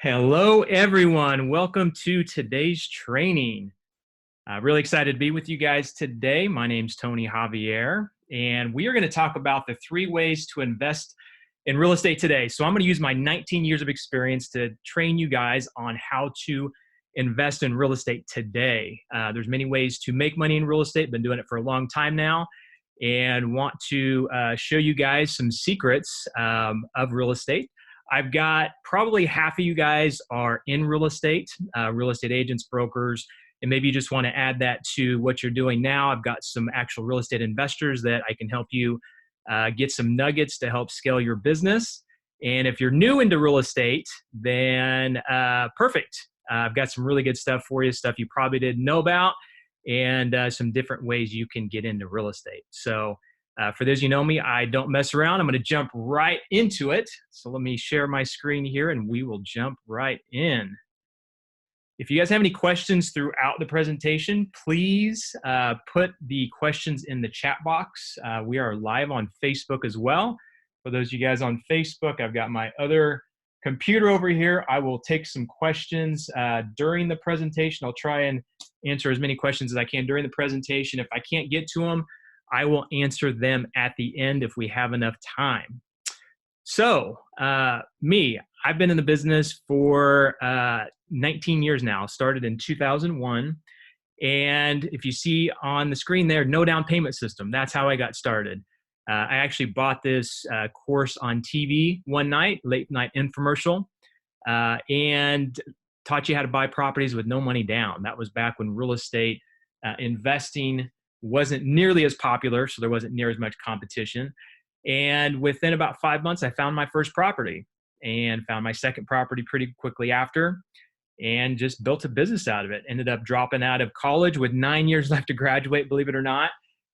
Hello, everyone. Welcome to today's training. Really excited to be with you guys today. My name's Tony Javier, and we are going to talk about the 3 ways to invest in real estate today. So I'm going to use my 19 years of experience to train you guys on how to invest in real estate today. There's many ways to make money in real estate. Been doing it for a long time now, and want to show you guys some secrets of real estate. I've got probably half of you guys are in real estate agents, brokers, and maybe you just want to add that to what you're doing now. I've got some actual real estate investors that I can help you get some nuggets to help scale your business. And if you're new into real estate, then perfect. I've got some really good stuff for you, stuff you probably didn't know about, and some different ways you can get into real estate. So for those of you who know me, I don't mess around. I'm going to jump right into it. So let me share my screen here and we will jump right in. If you guys have any questions throughout the presentation, please put the questions in the chat box. We are live on Facebook as well. For those of you guys on Facebook, I've got my other computer over here. I will take some questions during the presentation. I'll try and answer as many questions as I can during the presentation. If I can't get to them, I will answer them at the end if we have enough time. So I've been in the business for 19 years now, started in 2001. And if you see on the screen there, no down payment system, that's how I got started. I actually bought this course on TV one night, late night infomercial, and taught you how to buy properties with no money down. That was back when real estate investing wasn't nearly as popular, so there wasn't near as much competition. And within about 5 months, I found my first property and found my second property pretty quickly after, and just built a business out of it. Ended up dropping out of college with 9 years left to graduate, believe it or not,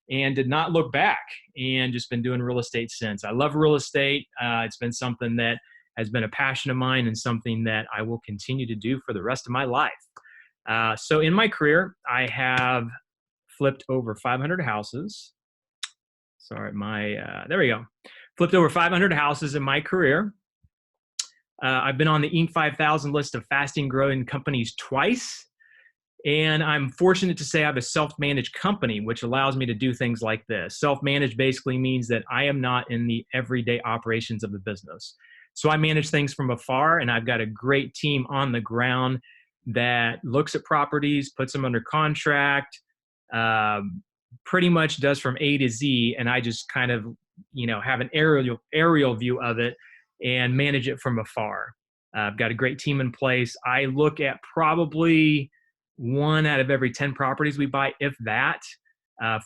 and did not look back, and just been doing real estate since. I love real estate. It's been something that has been a passion of mine and something that I will continue to do for the rest of my life. So in my career, I have flipped over 500 houses. Sorry, there we go. Flipped over 500 houses in my career. I've been on the Inc. 5000 list of fastest growing companies twice. And I'm fortunate to say I have a self-managed company, which allows me to do things like this. Self-managed basically means that I am not in the everyday operations of the business. So I manage things from afar, and I've got a great team on the ground that looks at properties, puts them under contract, pretty much does from A to Z, and I just kind of, have an aerial view of it and manage it from afar. I've got a great team in place. I look at probably 1 out of every 10 properties we buy, if that.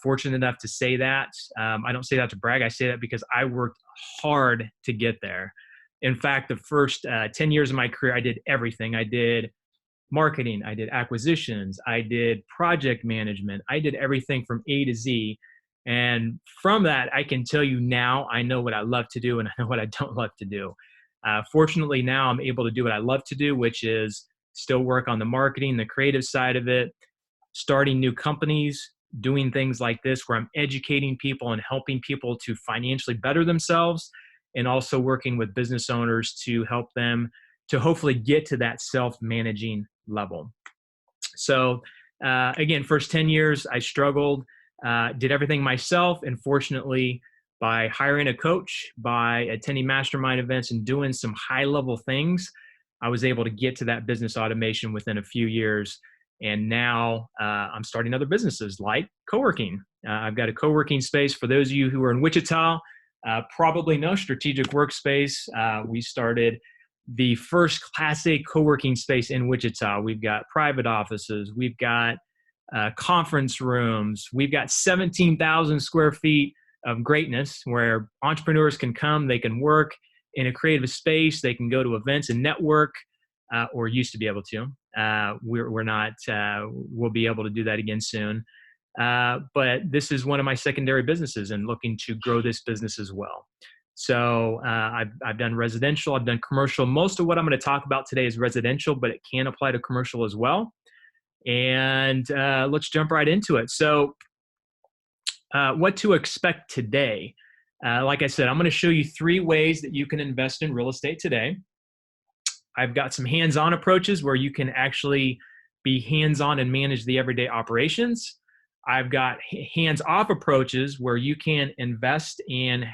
Fortunate enough to say that. I don't say that to brag. I say that because I worked hard to get there. In fact, the first 10 years of my career, I did everything. I did marketing, I did acquisitions, I did project management, I did everything from A to Z. And from that, I can tell you now, I know what I love to do and I know what I don't love to do. Fortunately, now I'm able to do what I love to do, which is still work on the marketing, the creative side of it, starting new companies, doing things like this where I'm educating people and helping people to financially better themselves, and also working with business owners to help them to hopefully get to that self-managing level. So again, first 10 years, I struggled, did everything myself. And fortunately, by hiring a coach, by attending mastermind events and doing some high-level things, I was able to get to that business automation within a few years. And now I'm starting other businesses like co-working. I've got a co-working space. For those of you who are in Wichita, probably know Strategic Workspace. We started the first Class A co-working space in Wichita. We've got private offices. We've got conference rooms. We've got 17,000 square feet of greatness where entrepreneurs can come, they can work in a creative space, they can go to events and network, or used to be able to. We're not, we'll be able to do that again soon. But this is one of my secondary businesses and looking to grow this business as well. So I've done residential, I've done commercial. Most of what I'm going to talk about today is residential, but it can apply to commercial as well. And let's jump right into it. So what to expect today. Like I said, I'm going to show you 3 ways that you can invest in real estate today. I've got some hands-on approaches where you can actually be hands-on and manage the everyday operations. I've got hands-off approaches where you can invest and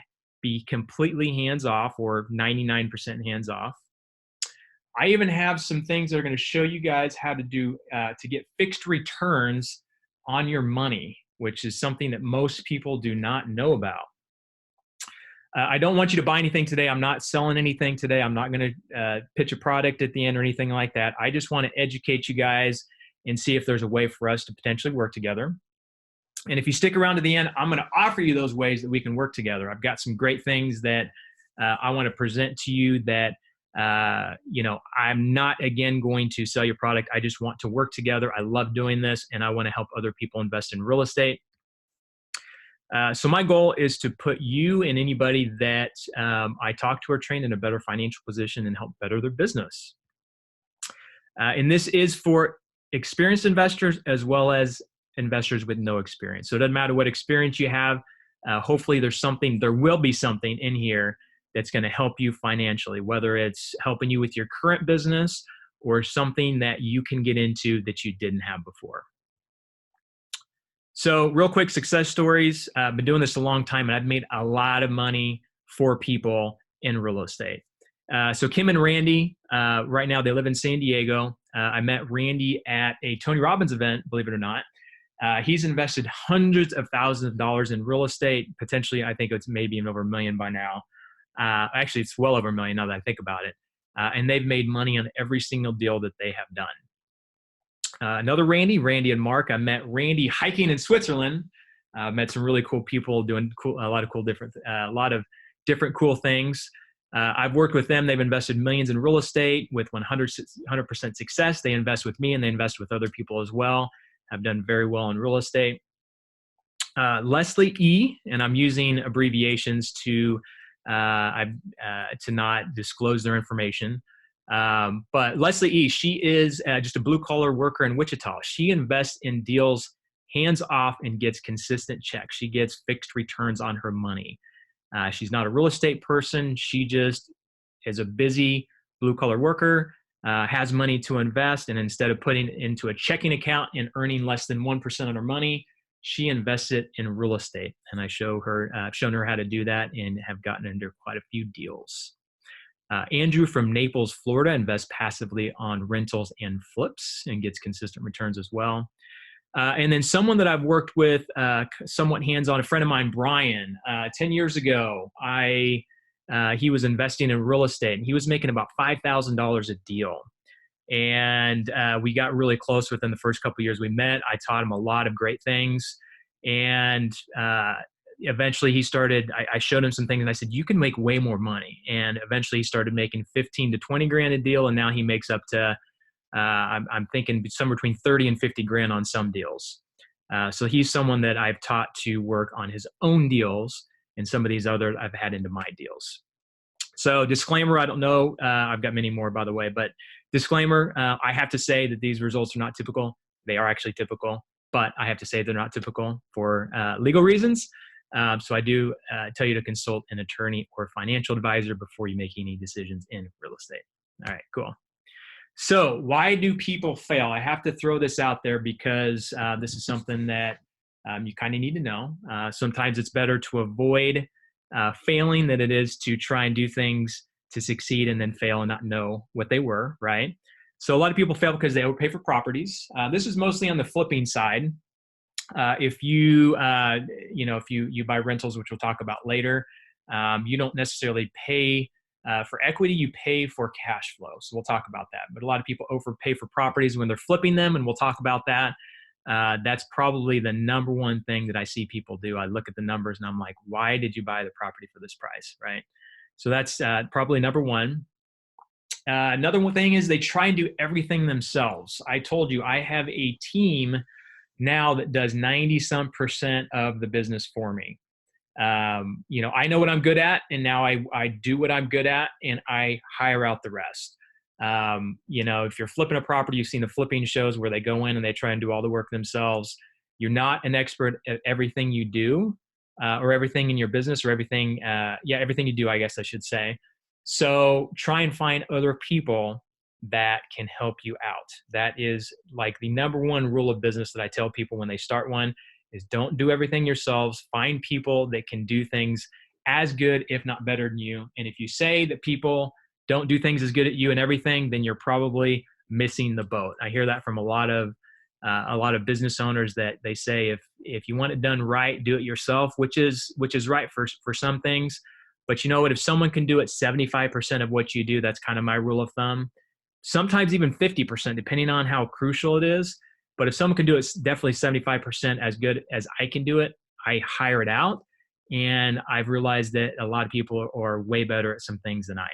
be completely hands-off or 99% hands-off. I even have some things that are going to show you guys how to do to get fixed returns on your money, which is something that most people do not know about. I don't want you to buy anything today. I'm not selling anything today. I'm not going to pitch a product at the end or anything like that. I just want to educate you guys and see if there's a way for us to potentially work together. And if you stick around to the end, I'm going to offer you those ways that we can work together. I've got some great things that I want to present to you that, I'm not, again, going to sell your product. I just want to work together. I love doing this, and I want to help other people invest in real estate. So my goal is to put you and anybody that I talk to or train in a better financial position and help better their business. And this is for experienced investors as well as investors with no experience. So it doesn't matter what experience you have. Hopefully there will be something in here that's going to help you financially, whether it's helping you with your current business or something that you can get into that you didn't have before. So real quick, success stories. I've been doing this a long time, and I've made a lot of money for people in real estate. So Kim and Randy, right now they live in San Diego. I met Randy at a Tony Robbins event, believe it or not. He's invested hundreds of thousands of dollars in real estate. Potentially, I think it's maybe even over $1 million by now. Actually, it's well over $1 million now that I think about it. And they've made money on every single deal that they have done. Another Randy and Mark. I met Randy hiking in Switzerland. Met some really cool people doing a lot of different cool things. I've worked with them. They've invested millions in real estate with 100% success. They invest with me and they invest with other people as well. I've done very well in real estate. Leslie E, and I'm using abbreviations to not disclose their information. But Leslie E, she is just a blue-collar worker in Wichita. She invests in deals hands off and gets consistent checks. She gets fixed returns on her money. She's not a real estate person. She just is a busy blue-collar worker, has money to invest, and instead of putting it into a checking account and earning less than 1% of her money, she invests it in real estate. And I've shown her how to do that and have gotten into quite a few deals. Andrew from Naples, Florida, invests passively on rentals and flips and gets consistent returns as well. And then someone that I've worked with somewhat hands-on, a friend of mine, Brian, 10 years ago, he was investing in real estate, and he was making about $5,000 a deal. And we got really close within the first couple of years we met. I taught him a lot of great things. And eventually he started, I showed him some things and I said, you can make way more money. And eventually he started making 15 to 20 grand a deal. And now he makes up to, I'm thinking somewhere between 30 and 50 grand on some deals. So he's someone that I've taught to work on his own deals, and some of these other I've had into my deals. So disclaimer, I don't know. I've got many more, by the way, but disclaimer, I have to say that these results are not typical. They are actually typical, but I have to say they're not typical for legal reasons. So I do tell you to consult an attorney or financial advisor before you make any decisions in real estate. All right, cool. So why do people fail? I have to throw this out there because this is something that you kind of need to know. Sometimes it's better to avoid failing than it is to try and do things to succeed and then fail and not know what they were, right? So a lot of people fail because they overpay for properties. This is mostly on the flipping side. If you buy rentals, which we'll talk about later, you don't necessarily pay for equity, you pay for cash flow. So we'll talk about that. But a lot of people overpay for properties when they're flipping them, and we'll talk about that. That's probably the number one thing that I see people do. I look at the numbers and I'm like, why did you buy the property for this price, right? So that's probably number one. Another one thing is they try and do everything themselves. I told you I have a team now that does 90% of the business for me. I know what I'm good at, and now I do what I'm good at, and I hire out the rest. If you're flipping a property, you've seen the flipping shows where they go in and they try and do all the work themselves. You're not an expert at everything you do, or everything in your business, or everything you do, I guess I should say. So try and find other people that can help you out. That is like the number one rule of business that I tell people when they start one is don't do everything yourselves. Find people that can do things as good, if not better than you. And if you say that people don't do things as good at you and everything, then you're probably missing the boat. I hear that from a lot of business owners that they say if you want it done right, do it yourself, which is right for some things. But you know what? If someone can do it 75% of what you do, that's kind of my rule of thumb. Sometimes even 50%, depending on how crucial it is. But if someone can do it definitely 75% as good as I can do it, I hire it out. And I've realized that a lot of people are way better at some things than I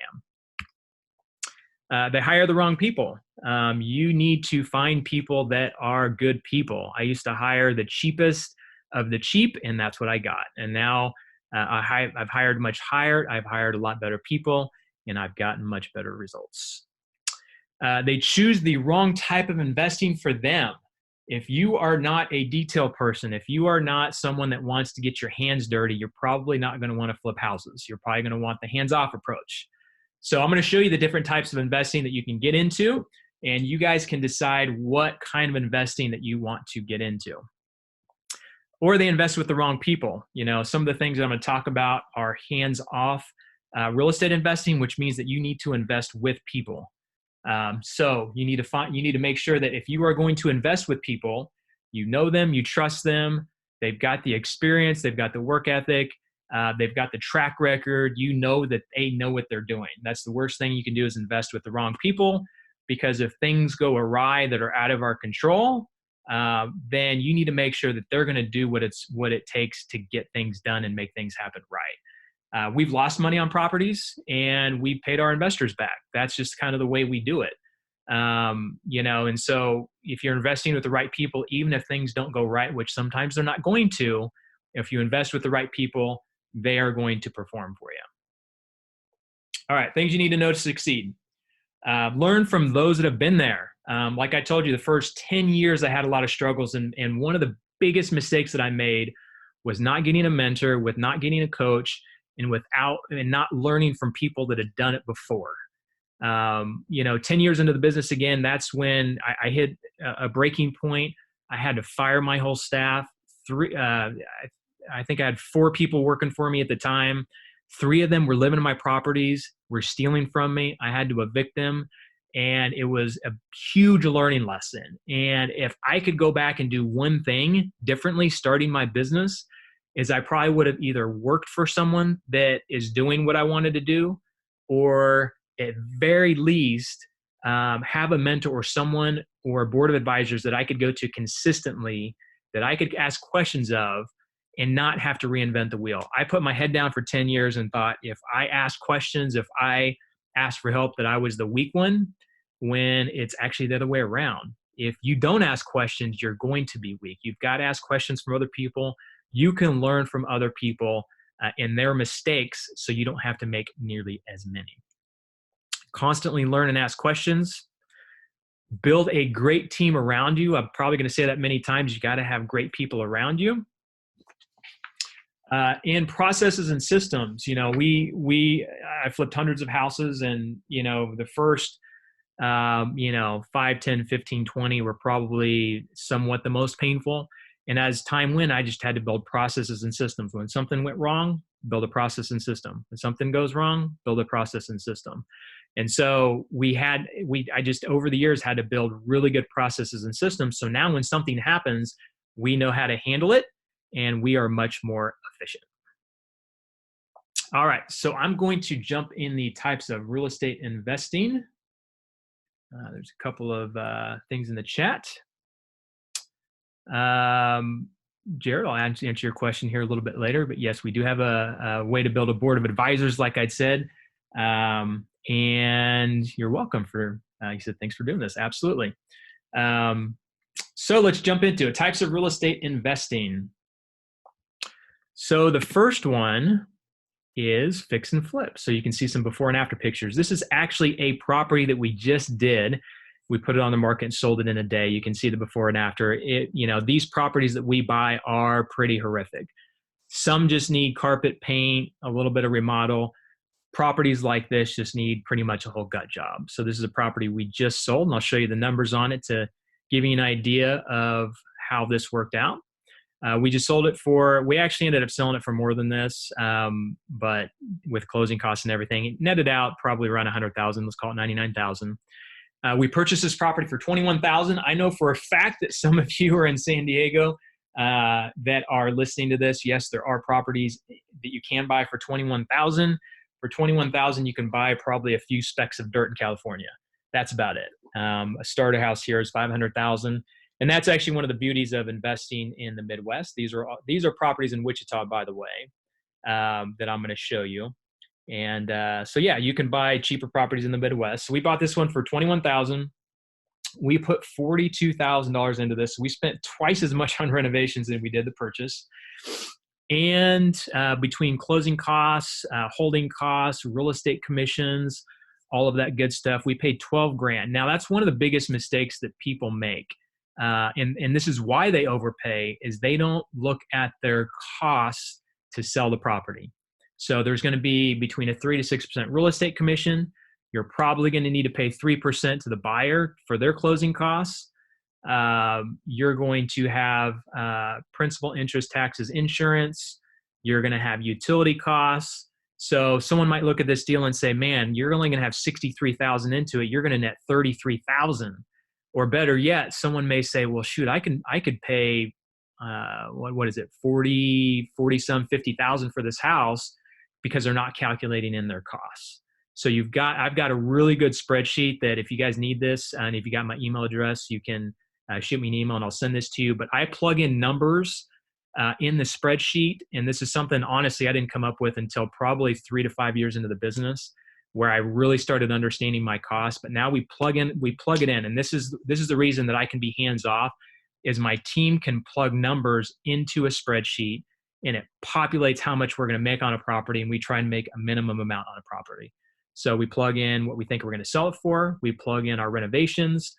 am. They hire the wrong people. You need to find people that are good people. I used to hire the cheapest of the cheap, and that's what I got. And now I've hired much higher. I've hired a lot better people, and I've gotten much better results. They choose the wrong type of investing for them. If you are not a detail person, if you are not someone that wants to get your hands dirty, you're probably not going to want to flip houses. You're probably going to want the hands-off approach. So I'm going to show you the different types of investing that you can get into, and you guys can decide what kind of investing that you want to get into. Or they invest with the wrong people. You know, some of the things that I'm going to talk about are hands-off real estate investing, which means that you need to invest with people. So you need to make sure that if you are going to invest with people, you know them, you trust them, they've got the experience, they've got the work ethic, they've got the track record, you know that they know what they're doing. That's the worst thing you can do is invest with the wrong people, because if things go awry that are out of our control, then you need to make sure that they're going to do what it takes to get things done and make things happen right. We've lost money on properties and we've paid our investors back. That's just kind of the way we do it. And so if you're investing with the right people, even if things don't go right, which sometimes they're not going to, if you invest with the right people, they are going to perform for you. All right, things you need to know to succeed. Learn from those that have been there. Like I told you, the first 10 years I had a lot of struggles, and one of the biggest mistakes that I made was not getting a mentor, with not getting a coach, and not learning from people that had done it before. 10 years into the business again, that's when I hit a breaking point. I had to fire my whole staff. I think I had 4 people working for me at the time. 3 of them were living in my properties, were stealing from me. I had to evict them. And it was a huge learning lesson. And if I could go back and do one thing differently starting my business, is I probably would have either worked for someone that is doing what I wanted to do, or at very least have a mentor or someone or a board of advisors that I could go to consistently, that I could ask questions of and not have to reinvent the wheel. I put my head down for 10 years and thought if I asked questions, if I asked for help, that I was the weak one, when it's actually the other way around. If you don't ask questions, you're going to be weak. You've got to ask questions from other people. You can learn from other people and their mistakes, so you don't have to make nearly as many. Constantly learn and ask questions. Build a great team around you. I'm probably going to say that many times. You got to have great people around you. In processes and systems, I flipped hundreds of houses, and the first 5, 10, 15, 20 were probably somewhat the most painful. And as time went, I just had to build processes and systems. When something went wrong, build a process and system. When something goes wrong, build a process and system. And so I just over the years had to build really good processes and systems. So now when something happens, we know how to handle it, and we are much more efficient. All right, so I'm going to jump in the types of real estate investing. There's a couple of things in the chat. Jared, I'll answer your question here a little bit later, but yes, we do have a way to build a board of advisors, like I'd said. And you're welcome you said, thanks for doing this. Absolutely. So let's jump into it. Types of real estate investing. So the first one is fix and flip. So you can see some before and after pictures. This is actually a property that we just did. We put it on the market and sold it in a day. You can see the before and after. These properties that we buy are pretty horrific. Some just need carpet paint, a little bit of remodel. properties like this just need pretty much a whole gut job. So this is a property we just sold, and I'll show you the numbers on it to give you an idea of how this worked out. We just sold it for, we actually ended up selling it for more than this, but with closing costs and everything, it netted out probably around 100,000, let's call it 99,000. We purchased this property for 21,000. I know for a fact that some of you are in San Diego that are listening to this. Yes, there are properties that you can buy for 21,000. For 21,000, you can buy probably a few specks of dirt in California. That's about it. A starter house here is 500,000. And that's actually one of the beauties of investing in the Midwest. These are properties in Wichita, by the way, that I'm going to show you. And so yeah, you can buy cheaper properties in the Midwest. So we bought this one for 21,000. We put $42,000 into this. We spent twice as much on renovations than we did the purchase. And between closing costs, holding costs, real estate commissions, all of that good stuff, we paid 12 grand. Now that's one of the biggest mistakes that people make. And this is why they overpay, is they don't look at their costs to sell the property. So there's going to be between a 3 to 6% real estate commission. You're probably going to need to pay 3% to the buyer for their closing costs. You're going to have principal, interest, taxes, insurance. You're going to have utility costs. So someone might look at this deal and say, man, you're only going to have 63,000 into it. You're going to net 33,000. Or better yet, someone may say, well, shoot, I could pay, what is it, 40 some 50,000 for this house, because they're not calculating in their costs. So I've got a really good spreadsheet that if you guys need this, and if you got my email address, you can shoot me an email and I'll send this to you. But I plug in numbers in the spreadsheet. And this is something, honestly, I didn't come up with until probably 3 to 5 years into the business, where I really started understanding my costs. But now we plug it in. And this is the reason that I can be hands off, is my team can plug numbers into a spreadsheet and it populates how much we're going to make on a property. And we try and make a minimum amount on a property. So we plug in what we think we're going to sell it for. We plug in our renovations.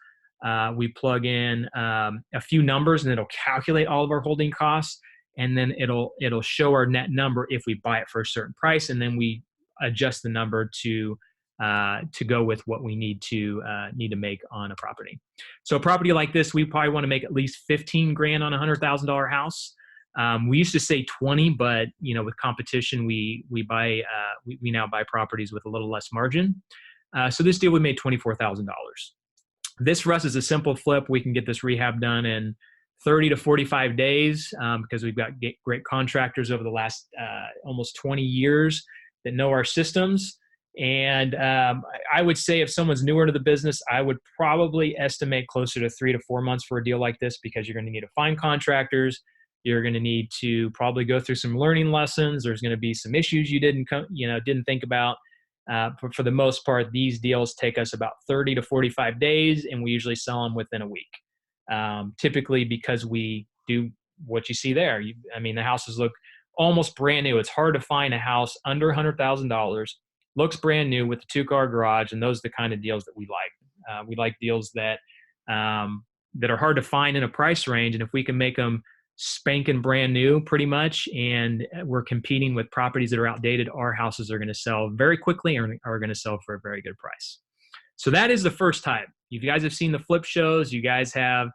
We plug in a few numbers, and it'll calculate all of our holding costs. And then it'll show our net number if we buy it for a certain price. And then we adjust the number to go with what we need to make on a property. So a property like this, we probably want to make at least 15 grand on a $100,000 house. We used to say 20, but with competition, we now buy properties with a little less margin. So this deal we made $24,000. This for us is a simple flip. We can get this rehab done in 30 to 45 days because we've got great contractors over the last almost 20 years that know our systems. And I would say if someone's newer to the business, I would probably estimate closer to 3 to 4 months for a deal like this, because you're going to need to find contractors. You're going to need to probably go through some learning lessons. There's going to be some issues you didn't think about. But for the most part, these deals take us about 30 to 45 days, and we usually sell them within a week. Typically because we do what you see there. The houses look almost brand new. It's hard to find a house under $100,000, looks brand new with a 2-car garage, and those are the kind of deals that we like. We like deals that are hard to find in a price range, and if we can make them spanking brand new pretty much, and we're competing with properties that are outdated, our houses are going to sell very quickly and are going to sell for a very good price. So that is the first type. You guys have seen the flip shows. You guys have,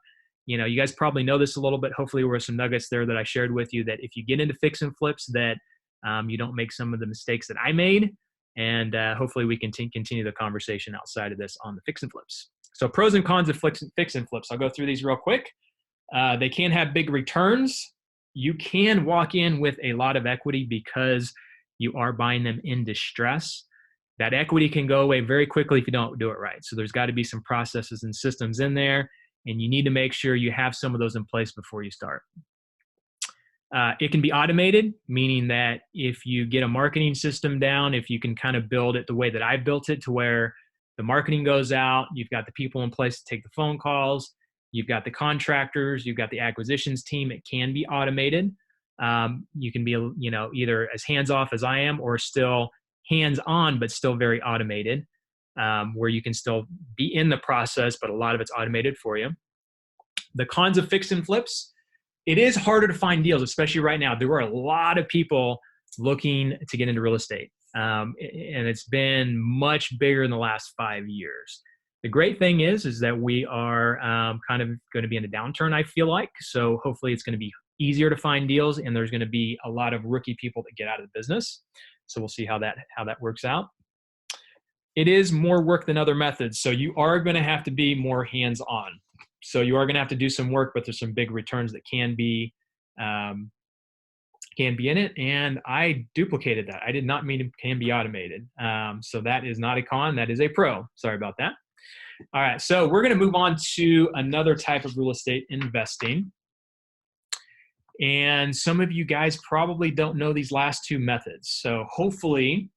you guys probably know this a little bit. Hopefully there were some nuggets there that I shared with you, that if you get into fix and flips, that you don't make some of the mistakes that I made. And hopefully we can continue the conversation outside of this on the fix and flips. So pros and cons of fix and flips. I'll go through these real quick. They can have big returns. You can walk in with a lot of equity because you are buying them in distress. That equity can go away very quickly if you don't do it right. So there's got to be some processes and systems in there, and you need to make sure you have some of those in place before you start. It can be automated, meaning that if you get a marketing system down, if you can kind of build it the way that I built it, to where the marketing goes out, you've got the people in place to take the phone calls, you've got the contractors, you've got the acquisitions team. It can be automated. You can be, either as hands-off as I am, or still hands-on, but still very automated, where you can still be in the process, but a lot of it's automated for you. The cons of fix and flips: it is harder to find deals, especially right now. There are a lot of people looking to get into real estate. And it's been much bigger in the last 5 years. The great thing is that we are kind of going to be in a downturn, I feel like. So hopefully it's going to be easier to find deals, and there's going to be a lot of rookie people that get out of the business. So we'll see how that works out. It is more work than other methods. So you are going to have to be more hands-on. So you are going to have to do some work, but there's some big returns that can be in it. And I duplicated that. I did not mean it can be automated. So that is not a con, that is a pro. Sorry about that. All right, so we're going to move on to another type of real estate investing. And some of you guys probably don't know these last two methods. So hopefully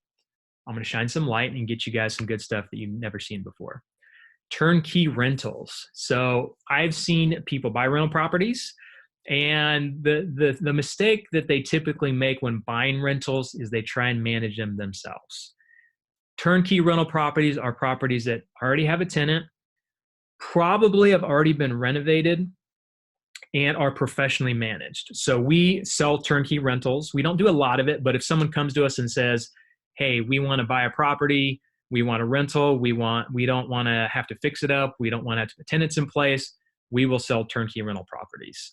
I'm going to shine some light and get you guys some good stuff that you've never seen before. Turnkey rentals. So I've seen people buy rental properties, and the mistake that they typically make when buying rentals is they try and manage them themselves. Turnkey rental properties are properties that already have a tenant, probably have already been renovated, and are professionally managed. So we sell turnkey rentals. We don't do a lot of it, but if someone comes to us and says, hey, we want to buy a property, we want a rental, we don't want to have to fix it up, we don't want to have to put tenants in place, we will sell turnkey rental properties.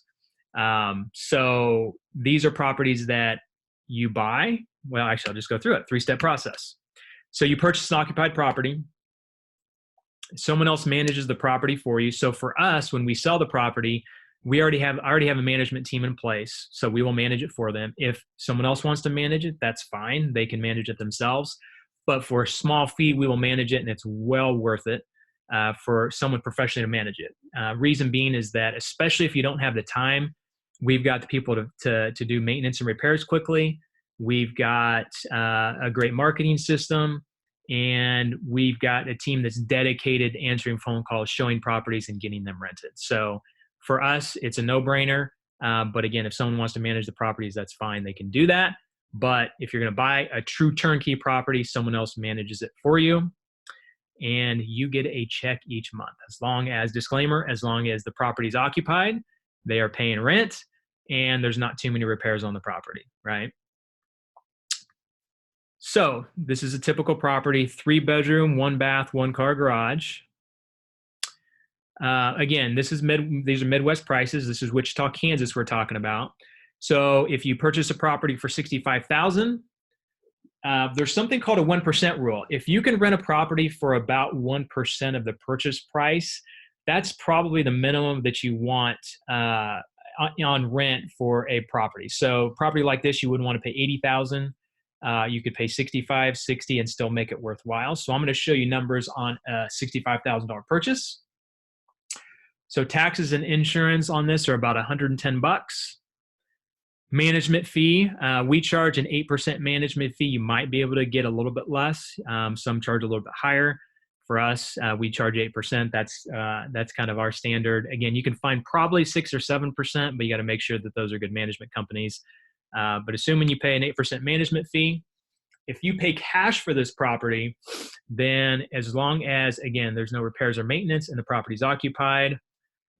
So these are properties that you buy. Well, actually, I'll just go through it. 3-step process. So you purchase an occupied property. Someone else manages the property for you. So for us, when we sell the property, I already have a management team in place. So we will manage it for them. If someone else wants to manage it, that's fine. They can manage it themselves. But for a small fee, we will manage it, and it's well worth it for someone professionally to manage it. Reason being is that, especially if you don't have the time, we've got the people to do maintenance and repairs quickly. We've got a great marketing system, and we've got a team that's dedicated to answering phone calls, showing properties, and getting them rented. So for us, it's a no-brainer. But again, if someone wants to manage the properties, that's fine. They can do that. But if you're going to buy a true turnkey property, someone else manages it for you, and you get a check each month. As long as the property's occupied, they are paying rent, and there's not too many repairs on the property, right? So this is a typical property, 3-bedroom, 1-bath, 1-car garage. Again, these are Midwest prices. This is Wichita, Kansas we're talking about. So if you purchase a property for $65,000, there's something called a 1% rule. If you can rent a property for about 1% of the purchase price, that's probably the minimum that you want on rent for a property. So property like this, you wouldn't want to pay $80,000. You could pay $65,000, $60,000 and still make it worthwhile. So I'm going to show you numbers on a $65,000 purchase. So taxes and insurance on this are about $110. Management fee, we charge an 8% management fee. You might be able to get a little bit less. Some charge a little bit higher. For us, we charge 8%. That's kind of our standard. Again, you can find probably 6 or 7%, but you got to make sure that those are good management companies. But assuming you pay an 8% management fee, if you pay cash for this property, then as long as, again, there's no repairs or maintenance and the property's occupied,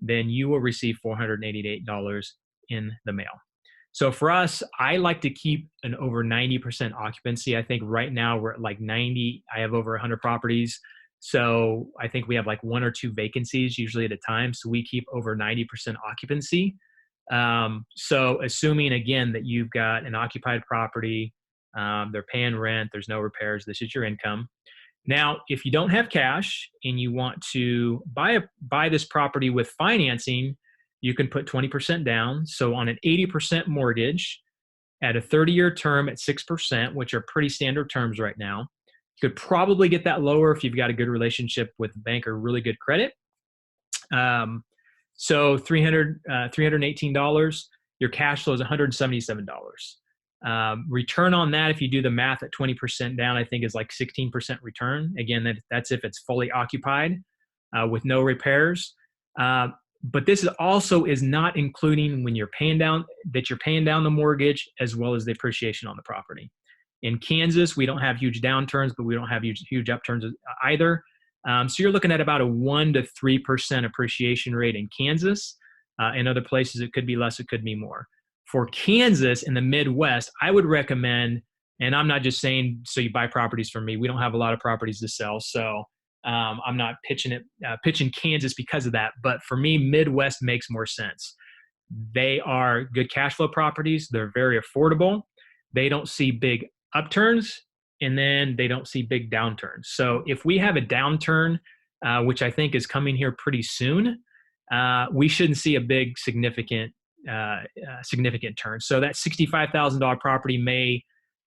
then you will receive $488 in the mail. So for us, I like to keep an over 90% occupancy. I think right now we're at like 90. I have over 100 properties. So I think we have like 1 or 2 vacancies usually at a time. So we keep over 90% occupancy. So assuming, again, that you've got an occupied property, they're paying rent, there's no repairs, this is your income. Now, if you don't have cash and you want to buy this property with financing, you can put 20% down. So on an 80% mortgage at a 30-year term at 6%, which are pretty standard terms right now, you could probably get that lower if you've got a good relationship with the bank or really good credit. So $318, your cash flow is $177. Return on that, if you do the math at 20% down, I think is like 16% return. Again, that's if it's fully occupied with no repairs. But this is not including when you're paying down the mortgage as well as the appreciation on the property. In Kansas, we don't have huge downturns, but we don't have huge upturns either. So you're looking at about a 1 to 3% appreciation rate in Kansas. In other places, it could be less, it could be more. For Kansas in the Midwest, I would recommend And I'm not just saying so you buy properties from me. We don't have a lot of properties to sell, so I'm not pitching Kansas because of that. But for me, Midwest makes more sense. They are good cash flow properties. They're very affordable. They don't see big upturns, and then they don't see big downturns. So if we have a downturn, which I think is coming here pretty soon, we shouldn't see a big significant turn. So that $65,000 property may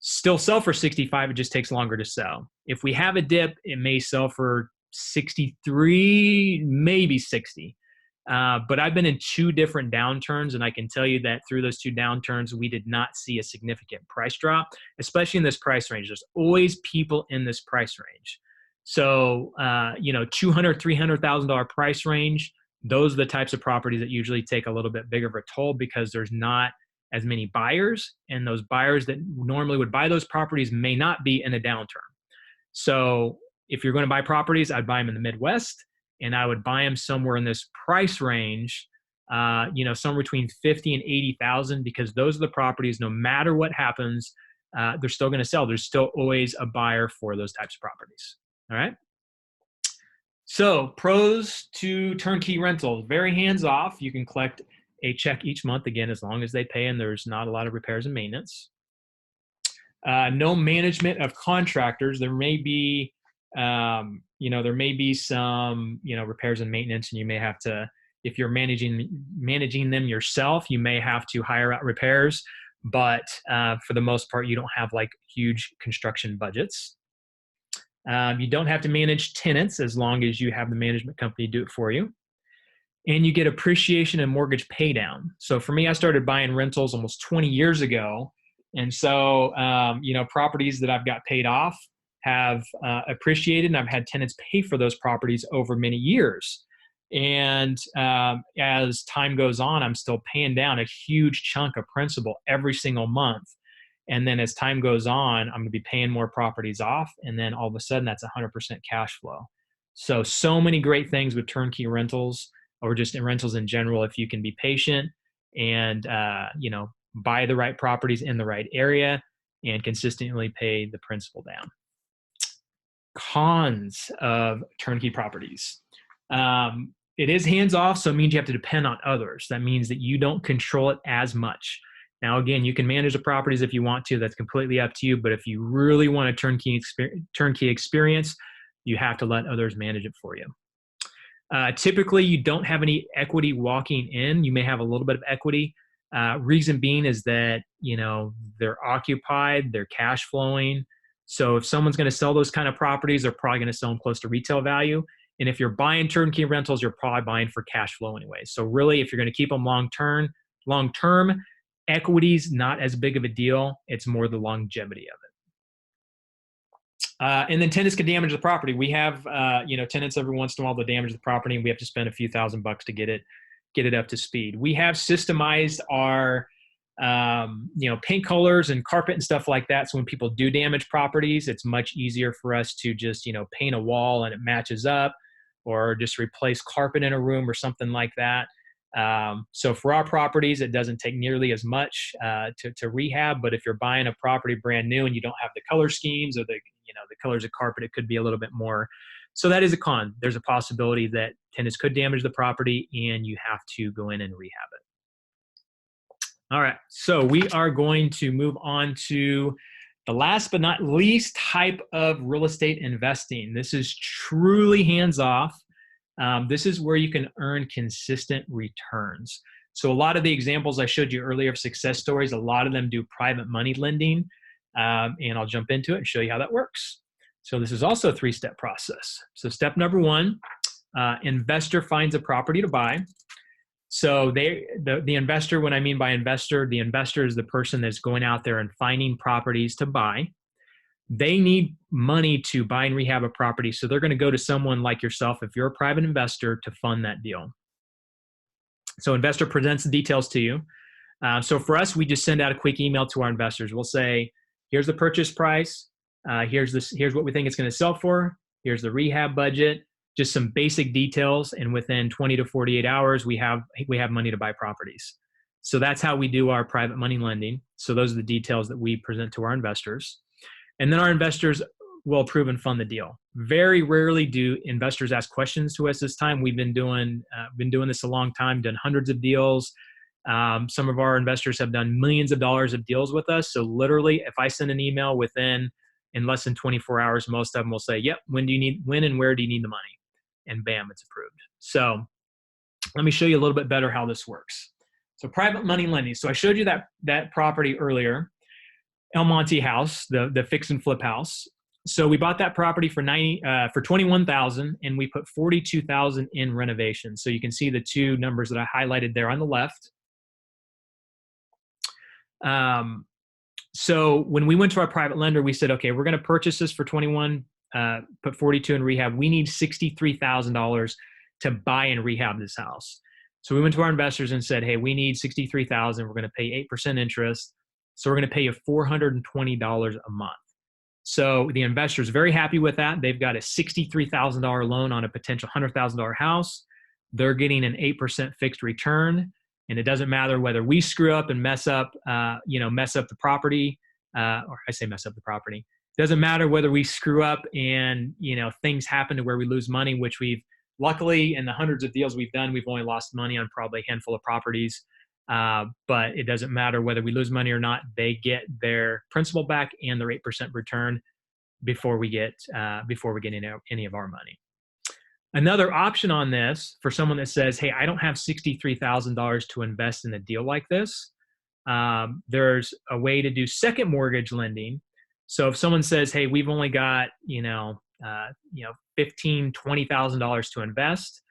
still sell for 65. It just takes longer to sell. If we have a dip, it may sell for 63, maybe 60. But I've been in 2 different downturns, and I can tell you that through those 2 downturns, we did not see a significant price drop, especially in this price range. There's always people in this price range. So, $200,000, $300,000 price range, those are the types of properties that usually take a little bit bigger of a toll because there's not as many buyers, and those buyers that normally would buy those properties may not be in a downturn. So if you're going to buy properties, I'd buy them in the Midwest, and I would buy them somewhere in this price range, somewhere between 50 and 80,000, because those are the properties, no matter what happens, they're still going to sell. There's still always a buyer for those types of properties. All right. So pros to turnkey rentals, very hands-off. You can collect a check each month, again, as long as they pay and there's not a lot of repairs and maintenance. No management of contractors. There may be, some, repairs and maintenance, and you may have to, if you're managing them yourself, you may have to hire out repairs. But for the most part, you don't have like huge construction budgets. You don't have to manage tenants as long as you have the management company do it for you. And you get appreciation and mortgage pay down. So for me, I started buying rentals almost 20 years ago. And so, properties that I've got paid off have appreciated, and I've had tenants pay for those properties over many years. And as time goes on, I'm still paying down a huge chunk of principal every single month. And then as time goes on, I'm going to be paying more properties off. And then all of a sudden, that's 100% cash flow. So many great things with turnkey rentals, or just in rentals in general, if you can be patient and, buy the right properties in the right area and consistently pay the principal down. Cons of turnkey properties. It is hands-off, so it means you have to depend on others. That means that you don't control it as much. Now, again, you can manage the properties if you want to. That's completely up to you. But if you really want a turnkey experience, you have to let others manage it for you. Typically, you don't have any equity walking in. You may have a little bit of equity. Reason being is that, they're occupied, they're cash flowing. So if someone's going to sell those kind of properties, they're probably going to sell them close to retail value. And if you're buying turnkey rentals, you're probably buying for cash flow anyway. So really, if you're going to keep them long-term, equity's not as big of a deal. It's more the longevity of it. And then tenants can damage the property. We have, tenants every once in a while that damage the property, and we have to spend a few $1,000s to get it up to speed. We have systemized our, paint colors and carpet and stuff like that. So when people do damage properties, it's much easier for us to just, paint a wall and it matches up, or just replace carpet in a room or something like that. So for our properties, it doesn't take nearly as much to rehab. But if you're buying a property brand new and you don't have the color schemes or the colors of carpet, it could be a little bit more. So that is a con. There's a possibility that tenants could damage the property and you have to go in and rehab it. All right, so we are going to move on to the last but not least type of real estate investing. This is truly hands-off. This is where you can earn consistent returns. So a lot of the examples I showed you earlier of success stories, a lot of them do private money lending, and I'll jump into it and show you how that works. So this is also a 3-step process. So step number 1, investor finds a property to buy. So the investor, when I mean by investor, the investor is the person that's going out there and finding properties to buy. They need money to buy and rehab a property. So they're going to go to someone like yourself, if you're a private investor, to fund that deal. So investor presents the details to you. So for us, we just send out a quick email to our investors. We'll say, here's the purchase price. Here's what we think it's going to sell for. Here's the rehab budget, just some basic details. And within 20 to 48 hours, we have money to buy properties. So that's how we do our private money lending. So those are the details that we present to our investors. And then our investors will approve and fund the deal. Very rarely do investors ask questions to us this time. We've been doing this a long time, done hundreds of deals. Some of our investors have done millions of dollars of deals with us. So literally, if I send an email in less than 24 hours, most of them will say, yep, when and where do you need the money? And bam, it's approved. So let me show you a little bit better how this works. So private money lending. So I showed you that property earlier, El Monte house, the fix and flip house. So we bought that property for $21,000, and we put $42,000 in renovation. So you can see the two numbers that I highlighted there on the left. So when we went to our private lender, we said, okay, we're going to purchase this for 21, put 42 in rehab. We need $63,000 to buy and rehab this house. So we went to our investors and said, hey, we need $63,000. We're going to pay 8% interest. So we're going to pay you $420 a month. So the investor's very happy with that. They've got a $63,000 loan on a potential $100,000 house. They're getting an 8% fixed return. And it doesn't matter whether we screw up and mess up the property, or I say mess up the property. It doesn't matter whether we screw up and, things happen to where we lose money, which we've luckily in the hundreds of deals we've done, we've only lost money on probably a handful of properties. But it doesn't matter whether we lose money or not. They get their principal back and their 8% return before we get any of our money. Another option on this for someone that says, hey, I don't have $63,000 to invest in a deal like this. There's a way to do second mortgage lending. So if someone says, hey, we've only got, $15,000, $20,000 to invest,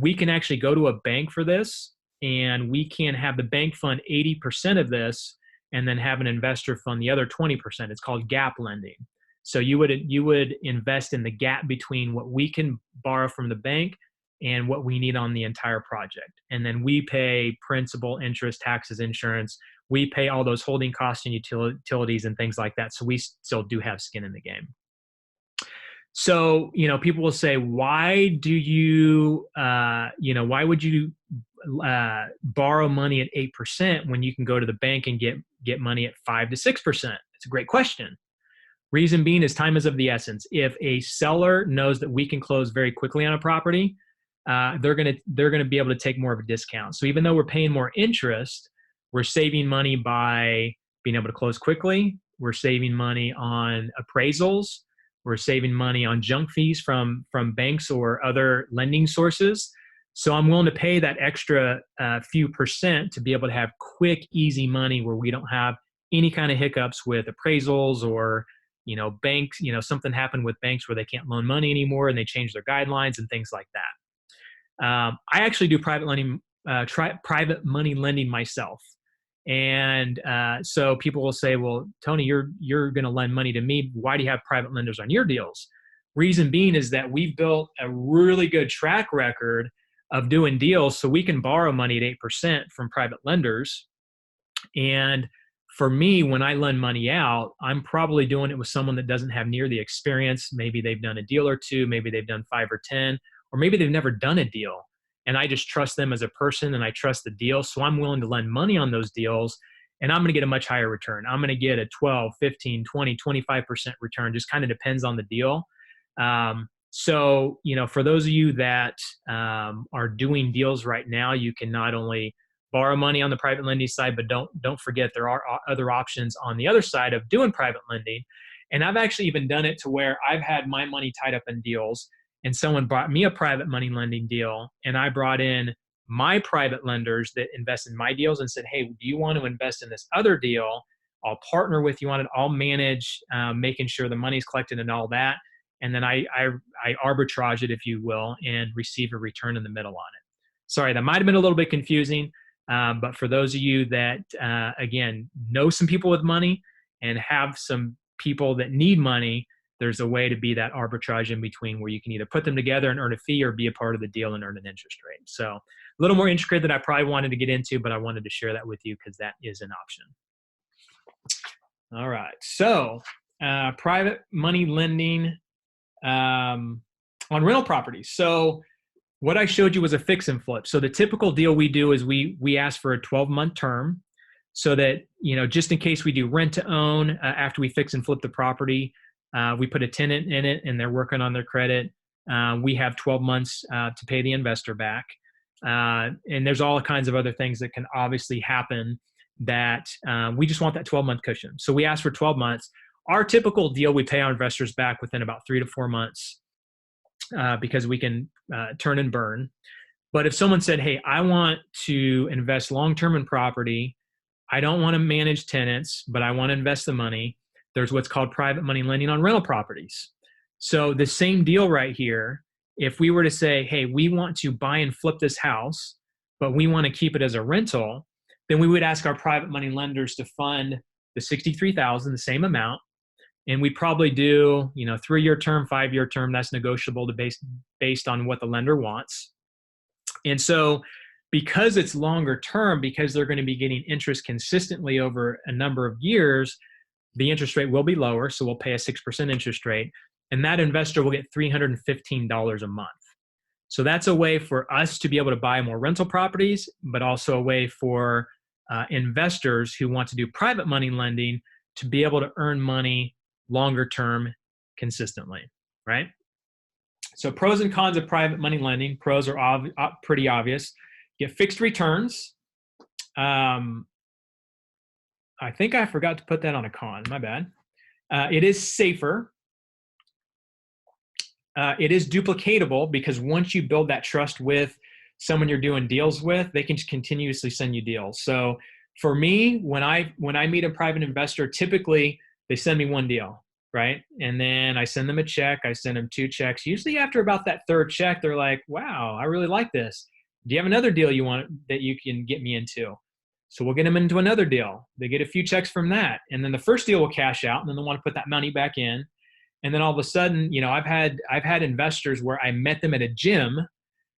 we can actually go to a bank for this, and we can have the bank fund 80% of this and then have an investor fund the other 20%. It's called gap lending. So you would invest in the gap between what we can borrow from the bank and what we need on the entire project. And then we pay principal, interest, taxes, insurance. We pay all those holding costs and utilities and things like that. So we still do have skin in the game. So, people will say, why would you borrow money at 8% when you can go to the bank and get money at 5 to 6%? It's a great question. Reason being is time is of the essence. If a seller knows that we can close very quickly on a property, they're gonna be able to take more of a discount. So even though we're paying more interest, we're saving money by being able to close quickly. We're saving money on appraisals. We're saving money on junk fees from banks or other lending sources. So I'm willing to pay that extra few percent to be able to have quick, easy money where we don't have any kind of hiccups with appraisals or banks, something happened with banks where they can't loan money anymore and they change their guidelines and things like that. I actually do private money lending myself. And so people will say, well, Tony, you're going to lend money to me. Why do you have private lenders on your deals? Reason being is that we've built a really good track record of doing deals so we can borrow money at 8% from private lenders. And for me, when I lend money out, I'm probably doing it with someone that doesn't have near the experience. Maybe they've done a deal or two, maybe they've done 5 or 10, or maybe they've never done a deal. And I just trust them as a person and I trust the deal. So I'm willing to lend money on those deals and I'm going to get a much higher return. I'm going to get a 12, 15, 20, 25% return. Just kind of depends on the deal. So, for those of you that are doing deals right now, you can not only borrow money on the private lending side, but don't forget there are other options on the other side of doing private lending. And I've actually even done it to where I've had my money tied up in deals and someone brought me a private money lending deal and I brought in my private lenders that invest in my deals and said, hey, do you want to invest in this other deal? I'll partner with you on it. I'll manage making sure the money's collected and all that. And then I arbitrage it, if you will, and receive a return in the middle on it. Sorry, that might have been a little bit confusing. But for those of you that, again, know some people with money and have some people that need money, there's a way to be that arbitrage in between where you can either put them together and earn a fee or be a part of the deal and earn an interest rate. So a little more intricate than I probably wanted to get into, but I wanted to share that with you because that is an option. All right. So private money lending on rental properties. So What I showed you was a fix and flip. So the typical deal we do is we ask for a 12-month term so that, just in case we do rent to own after we fix and flip the property, we put a tenant in it and they're working on their credit. We have 12 months to pay the investor back. And there's all kinds of other things that can obviously happen that we just want that 12-month cushion. So we ask for 12 months. Our typical deal, we pay our investors back within about 3 to 4 months because we can turn and burn. But if someone said, hey, I want to invest long-term in property, I don't want to manage tenants, but I want to invest the money, there's what's called private money lending on rental properties. So the same deal right here, if we were to say, hey, we want to buy and flip this house, but we want to keep it as a rental, then we would ask our private money lenders to fund the $63,000, the same amount. And we'd probably do, 3-year term, 5-year term, that's negotiable based on what the lender wants. And so because it's longer term, because they're going to be getting interest consistently over a number of years, the interest rate will be lower. So we'll pay a 6% interest rate. And that investor will get $315 a month. So that's a way for us to be able to buy more rental properties, but also a way for investors who want to do private money lending to be able to earn money longer term consistently, right? So pros and cons of private money lending. Pros are pretty obvious. You get fixed returns. I think I forgot to put that on a con, my bad. It is safer. It is duplicatable because once you build that trust with someone you're doing deals with, they can continuously send you deals. So for me, when I meet a private investor, typically they send me one deal, right? And then I send them a check. I send them 2 checks. Usually after about that 3rd check, they're like, wow, I really like this. Do you have another deal you want that you can get me into? So we'll get them into another deal. They get a few checks from that. And then the first deal will cash out, and then they'll want to put that money back in. And then all of a sudden, I've had investors where I met them at a gym,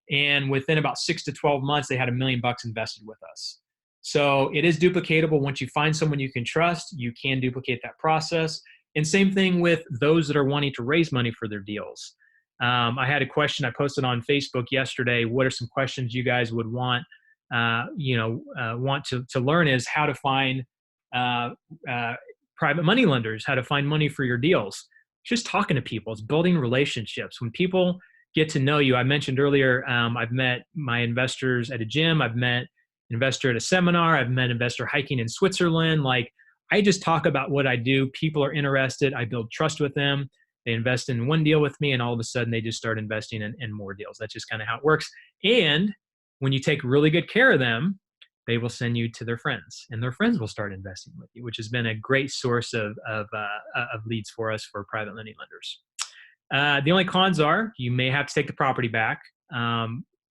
and within about 6 to 12 months, they had $1 million invested with us. So it is duplicatable. Once you find someone you can trust, you can duplicate that process. And same thing with those that are wanting to raise money for their deals. I had a question I posted on Facebook yesterday. What are some questions you guys would want to learn is how to find private money lenders, how to find money for your deals. Just talking to people, it's building relationships. When people get to know you, I mentioned earlier, I've met my investors at a gym. I've met investor at a seminar. I've met investor hiking in Switzerland. Like, I just talk about what I do. People are interested. I build trust with them. They invest in one deal with me, and all of a sudden they just start investing in more deals. That's just kind of how it works. And when you take really good care of them, they will send you to their friends, and their friends will start investing with you, which has been a great source of leads for us for private lending lenders. The only cons are you may have to take the property back.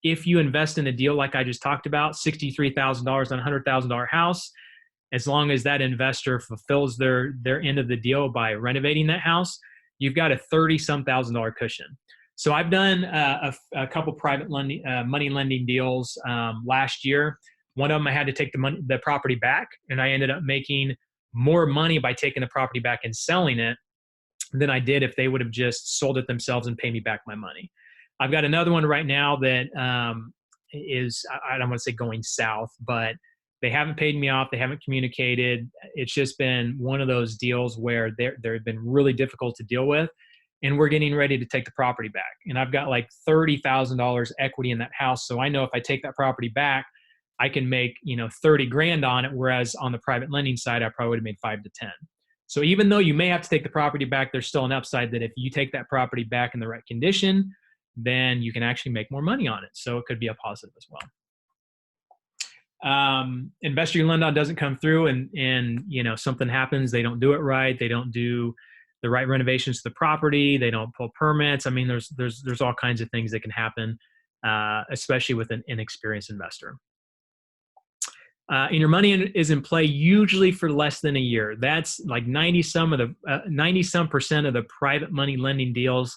If you invest in a deal like I just talked about, $63,000 on a $100,000 house, as long as that investor fulfills their end of the deal by renovating that house, you've got a $30-some thousand cushion. So I've done a couple private money lending deals last year. One of them I had to take the property back, and I ended up making more money by taking the property back and selling it than I did if they would have just sold it themselves and paid me back my money. I've got another one right now that is, I don't want to say going south, but they haven't paid me off. They haven't communicated. It's just been one of those deals where they've been really difficult to deal with, and we're getting ready to take the property back. And I've got like $30,000 equity in that house. So I know if I take that property back, I can make, 30 grand on it. Whereas on the private lending side, I probably would have made 5 to 10. So even though you may have to take the property back, there's still an upside that if you take that property back in the right condition, then you can actually make more money on it. So it could be a positive as well. Investor you lend on doesn't come through and something happens, they don't do it right, they don't do the right renovations to the property, they don't pull permits. I mean, there's all kinds of things that can happen, especially with an inexperienced investor. And your money is in play usually for less than a year. That's like 90-some percent of the private money lending deals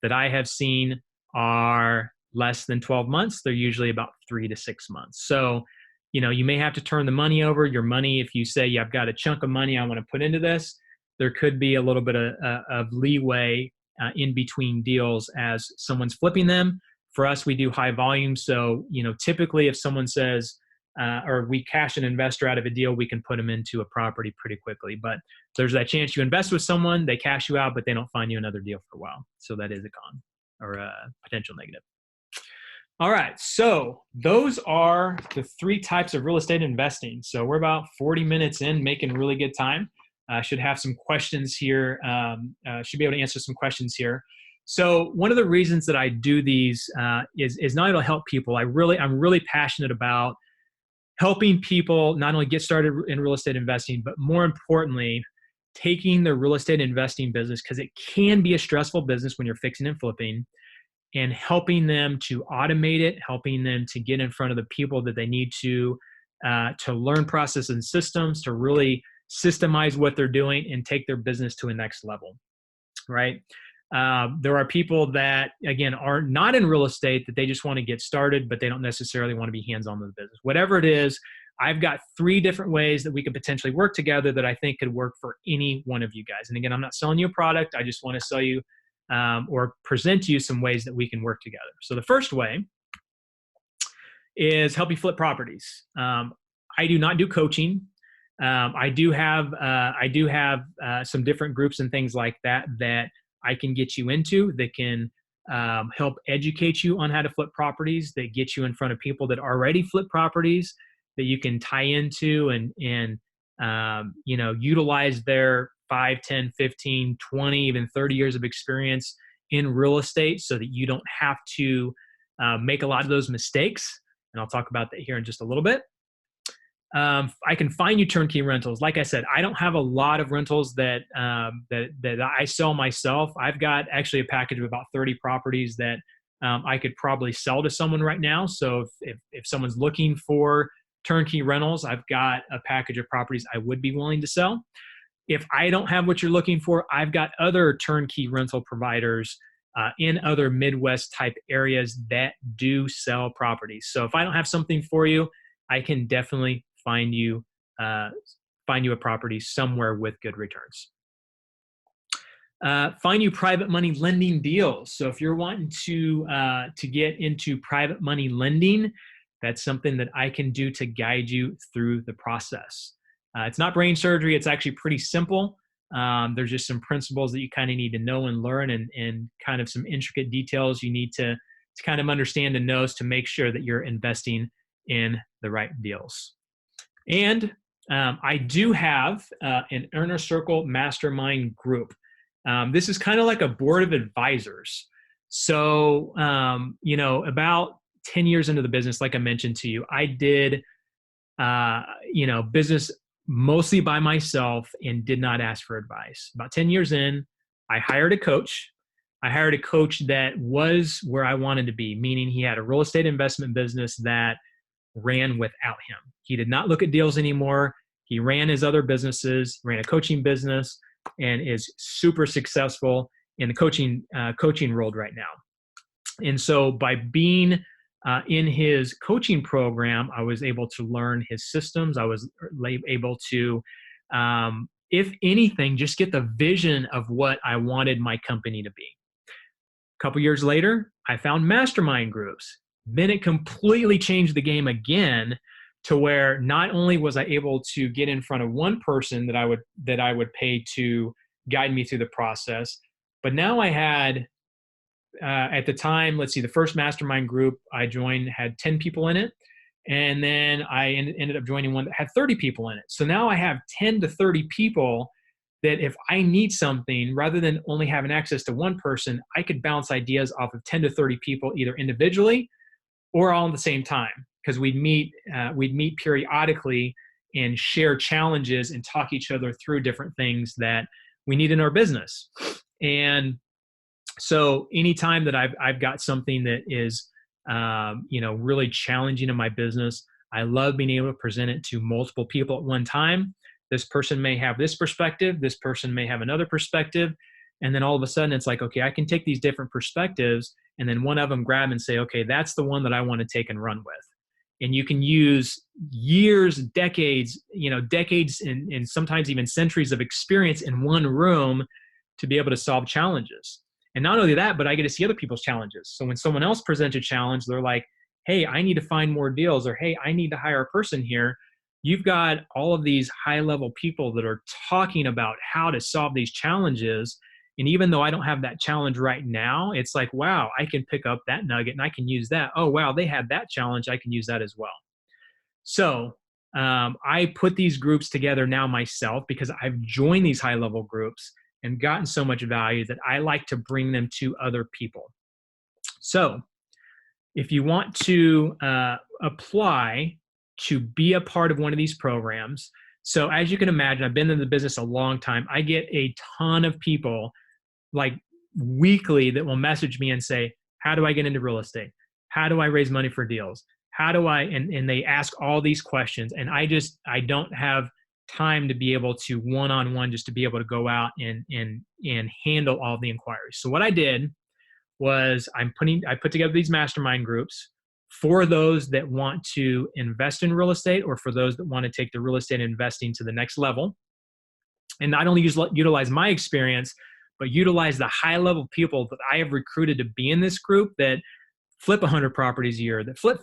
that I have seen are less than 12 months. They're usually about 3 to 6 months. So, you may have to turn the money over. Your money, if you say, yeah, I've got a chunk of money I want to put into this, there could be a little bit of leeway in between deals as someone's flipping them For us, we do high volume. So, typically if someone says, or we cash an investor out of a deal, we can put them into a property pretty quickly. But there's that chance you invest with someone, they cash you out, but they don't find you another deal for a while. So that is a con or a potential negative. All right, so those are the 3 types of real estate investing. So we're about 40 minutes in, making really good time. Should have some questions here. Should be able to answer some questions here. So one of the reasons that I do these is not only to help people. I'm really passionate about helping people not only get started in real estate investing, but more importantly, taking the real estate investing business, because it can be a stressful business when you're fixing and flipping, and helping them to automate it, helping them to get in front of the people that they need to learn processes and systems, to really systemize what they're doing and take their business to a next level, right? There are people that, again, are not in real estate, that they just want to get started, but they don't necessarily want to be hands-on with the business. Whatever it is, I've got 3 different ways that we could potentially work together that I think could work for any one of you guys. And again, I'm not selling you a product. I just want to sell you or present to you some ways that we can work together. So the first way is help you flip properties. I do not do coaching. I do have some different groups and things like that I can get you into, that can help educate you on how to flip properties, that get you in front of people that already flip properties, that you can tie into and utilize their 5, 10, 15, 20, even 30 years of experience in real estate, so that you don't have to make a lot of those mistakes. And I'll talk about that here in just a little bit. I can find you turnkey rentals. Like I said, I don't have a lot of rentals that I sell myself. I've got actually a package of about 30 properties that I could probably sell to someone right now. So if someone's looking for turnkey rentals, I've got a package of properties I would be willing to sell. If I don't have what you're looking for, I've got other turnkey rental providers in other Midwest type areas that do sell properties. So if I don't have something for you, I can definitely find you a property somewhere with good returns. Find you private money lending deals. So if you're wanting to get into private money lending, that's something that I can do to guide you through the process. It's not brain surgery. It's actually pretty simple. There's just some principles that you kind of need to know and learn, and kind of some intricate details you need to kind of understand and know to make sure that you're investing in the right deals. And I do have an Inner Circle Mastermind group. This is kind of like a board of advisors. So, about 10 years into the business, like I mentioned to you, I did, business mostly by myself and did not ask for advice. About 10 years in, I hired a coach. I hired a coach that was where I wanted to be, meaning he had a real estate investment business that ran without him. He did not look at deals anymore. He ran his other businesses, ran a coaching business, and is super successful in the coaching world right now. And so by being in his coaching program, I was able to learn his systems. I was able to, if anything, just get the vision of what I wanted my company to be. A couple years later, I found mastermind groups. Then it completely changed the game again, to where not only was I able to get in front of one person that I would pay to guide me through the process, but now I had, at the time, let's see, the first mastermind group I joined had 10 people in it. And then I ended up joining one that had 30 people in it. So now I have 10 to 30 people that if I need something, rather than only having access to one person, I could bounce ideas off of 10 to 30 people, either individually or all at the same time, because we'd meet periodically and share challenges and talk each other through different things that we need in our business. And so anytime that I've got something that is, really challenging in my business, I love being able to present it to multiple people at one time. This person may have this perspective, this person may have another perspective. And then all of a sudden it's like, okay, I can take these different perspectives and then one of them grab and say, okay, that's the one that I want to take and run with. And you can use years, decades and sometimes even centuries of experience in one room to be able to solve challenges. And not only that, but I get to see other people's challenges. So when someone else presents a challenge, they're like, hey, I need to find more deals, or hey, I need to hire a person here. You've got all of these high-level people that are talking about how to solve these challenges. And even though I don't have that challenge right now, it's like, wow, I can pick up that nugget and I can use that. Oh, wow, they had that challenge. I can use that as well. So I put these groups together now myself because I've joined these high-level groups and gotten so much value that I like to bring them to other people. So if you want to apply to be a part of one of these programs, so as you can imagine, I've been in the business a long time. I get a ton of people like weekly that will message me and say, how do I get into real estate? How do I raise money for deals? How do I, and they ask all these questions. And I don't have time to be able to one-on-one just to be able to go out and handle all the inquiries. So what I did was I put together these mastermind groups for those that want to invest in real estate or for those that want to take the real estate investing to the next level. And not only utilize my experience, but utilize the high-level people that I have recruited to be in this group that flip 100 properties a year, that flip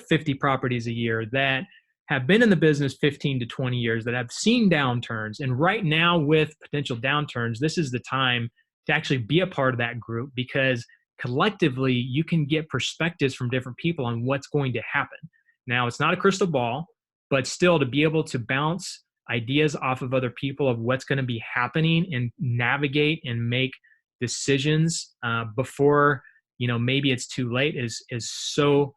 50 properties a year, that have been in the business 15 to 20 years, that have seen downturns. And right now with potential downturns, this is the time to actually be a part of that group, because collectively you can get perspectives from different people on what's going to happen. Now, it's not a crystal ball, but still to be able to bounce ideas off of other people of what's going to be happening and navigate and make decisions before, maybe it's too late is so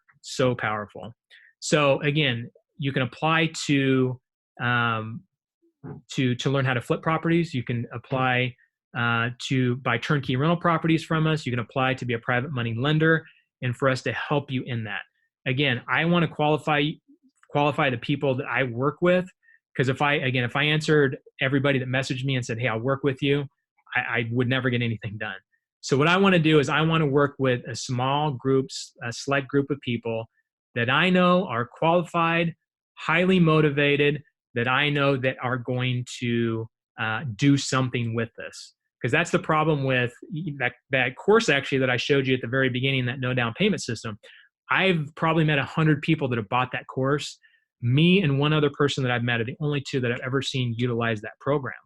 powerful. So again, you can apply to learn how to flip properties. You can apply to buy turnkey rental properties from us. You can apply to be a private money lender and for us to help you in that. Again, I want to qualify the people that I work with, because if I answered everybody that messaged me and said, hey, I'll work with you, I would never get anything done. So what I want to do is I want to work with a select group of people that I know are qualified, highly motivated, that I know that are going to do something with this. Because that's the problem with that course actually that I showed you at the very beginning, that no down payment system. I've probably met 100 people that have bought that course. Me and one other person that I've met are the only two that I've ever seen utilize that program.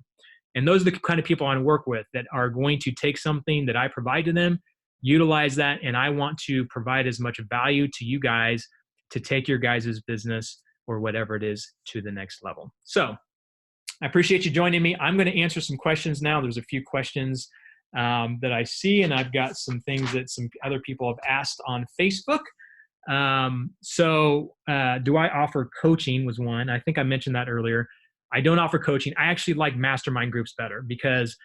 And those are the kind of people I want to work with that are going to take something that I provide to them, utilize that, and I want to provide as much value to you guys to take your guys' business or whatever it is to the next level. So I appreciate you joining me. I'm going to answer some questions now. There's a few questions that I see, and I've got some things that some other people have asked on Facebook. Do I offer coaching was one. I think I mentioned that earlier. I don't offer coaching. I actually like mastermind groups better because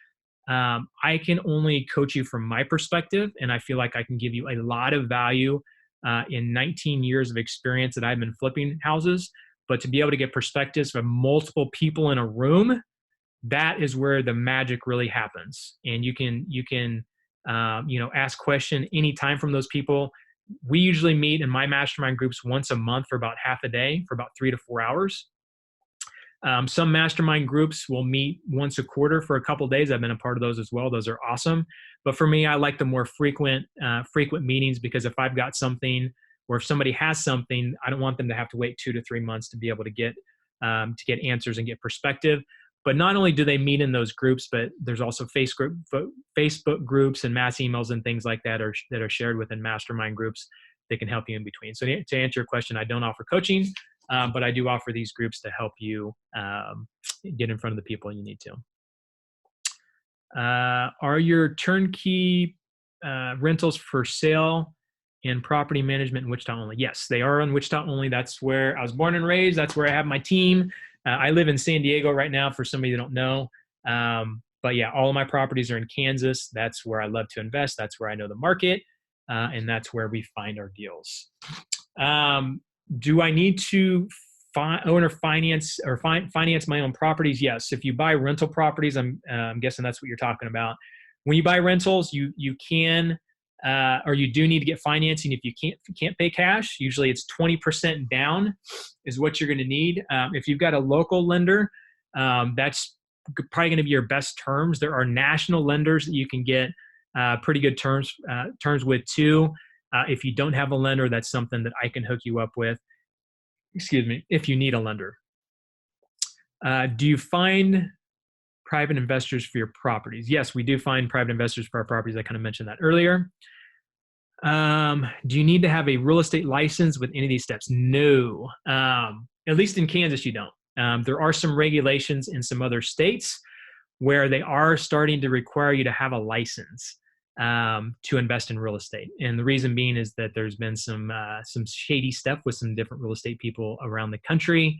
I can only coach you from my perspective, and I feel like I can give you a lot of value in 19 years of experience that I've been flipping houses. But to be able to get perspectives from multiple people in a room, that is where the magic really happens. And you can ask question anytime from those people. We usually meet in my mastermind groups once a month for about half a day for about 3 to 4 hours. Some mastermind groups will meet once a quarter for a couple of days. I've been a part of those as well. Those are awesome. But for me, I like the more frequent meetings, because if I've got something or if somebody has something, I don't want them to have to wait 2 to 3 months to be able to get answers and get perspective. But not only do they meet in those groups, but there's also Facebook groups and mass emails and things like that that are shared within mastermind groups that can help you in between. So to answer your question, I don't offer coaching, but I do offer these groups to help you get in front of the people you need to. Are your turnkey rentals for sale in property management in Wichita only? Yes, they are in Wichita only. That's where I was born and raised. That's where I have my team. I live in San Diego right now, for somebody that don't know. But yeah, all of my properties are in Kansas. That's where I love to invest. That's where I know the market. And that's where we find our deals. Do I need to owner finance or finance my own properties? Yes. If you buy rental properties, I'm guessing that's what you're talking about. When you buy rentals, you can, or you do need to get financing if you can't pay cash. Usually it's 20% down is what you're going to need. If you've got a local lender, that's probably going to be your best terms. There are national lenders that you can get pretty good terms with too. If you don't have a lender, that's something that I can hook you up with. Excuse me, if you need a lender. Do you find private investors for your properties? Yes, we do find private investors for our properties. I kind of mentioned that earlier. Do you need to have a real estate license with any of these steps? No. At least in Kansas, you don't. There are some regulations in some other states where they are starting to require you to have a license to invest in real estate. And the reason being is that there's been some shady stuff with some different real estate people around the country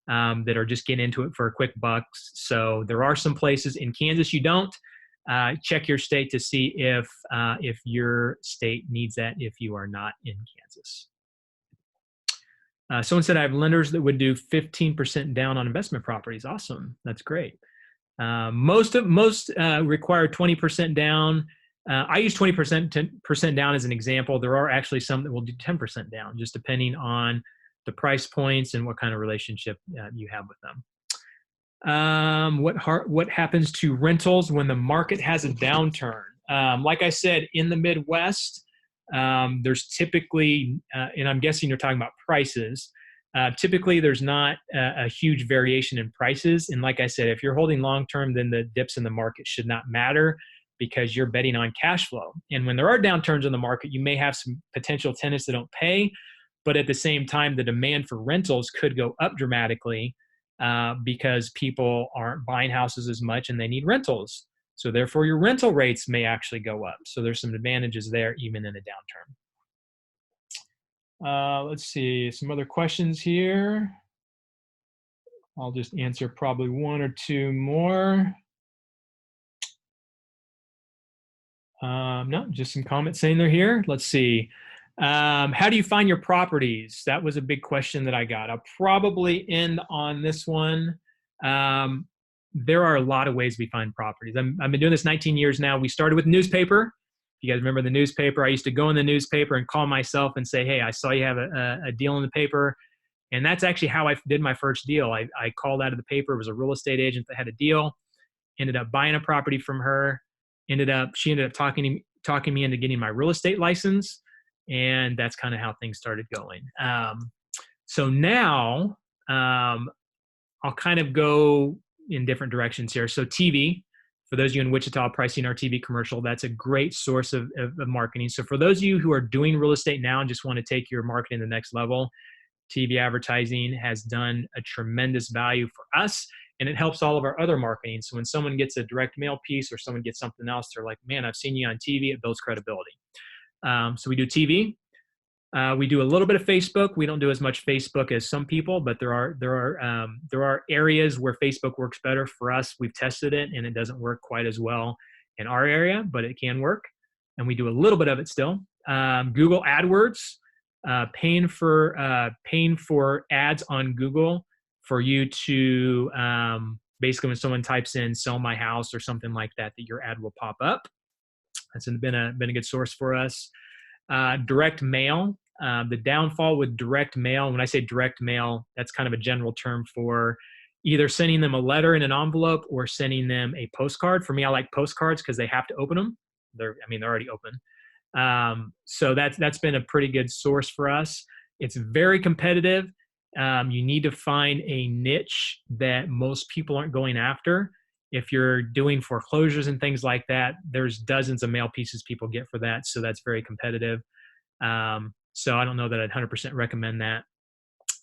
that are just getting into it for a quick bucks. So there are some places in Kansas you don't. Check your state to see if your state needs that if you are not in Kansas. Someone said I have lenders that would do 15% down on investment properties. Awesome, that's great. Most require 20% down. I use 20% down as an example. There are actually some that will do 10% down, just depending on the price points and what kind of relationship you have with them. What happens to rentals when the market has a downturn? Like I said, in the Midwest, there's typically, and I'm guessing you're talking about prices, typically there's not a huge variation in prices. And like I said, if you're holding long-term, then the dips in the market should not matter because you're betting on cash flow. And when there are downturns in the market, you may have some potential tenants that don't pay, but at the same time, the demand for rentals could go up dramatically because people aren't buying houses as much and they need rentals. So therefore, your rental rates may actually go up. So there's some advantages there even in a downturn. Let's see, some other questions here. I'll just answer probably one or two more. No, just some comments saying they're here. Let's see. How do you find your properties? That was a big question that I got. I'll probably end on this one. There are a lot of ways we find properties. I've been doing this 19 years now. We started with newspaper. If you guys remember the newspaper, I used to go in the newspaper and call myself and say, hey, I saw you have a deal in the paper. And that's actually how I did my first deal. I called out of the paper. It was a real estate agent that had a deal, ended up buying a property from her, she ended up talking me into getting my real estate license. And that's kind of how things started going. So now I'll kind of go in different directions here. So TV, for those of you in Wichita pricing our TV commercial, that's a great source of marketing. So for those of you who are doing real estate now and just want to take your marketing to the next level, TV advertising has done a tremendous value for us, and it helps all of our other marketing. So when someone gets a direct mail piece or someone gets something else, they're like, man, I've seen you on TV. It builds credibility. So we do TV. We do a little bit of Facebook. We don't do as much Facebook as some people, but there are areas where Facebook works better for us. We've tested it, and it doesn't work quite as well in our area, but it can work, and we do a little bit of it still. Google AdWords, paying for ads on Google for you to basically when someone types in "sell my house" or something like that, that your ad will pop up. That's been a good source for us. Direct mail. The downfall with direct mail, when I say direct mail, that's kind of a general term for either sending them a letter in an envelope or sending them a postcard. For me, I like postcards because they have to open them. They're already open. So that's been a pretty good source for us. It's very competitive. You need to find a niche that most people aren't going after. If you're doing foreclosures and things like that, there's dozens of mail pieces people get for that. So that's very competitive. So I don't know that I'd 100% recommend that.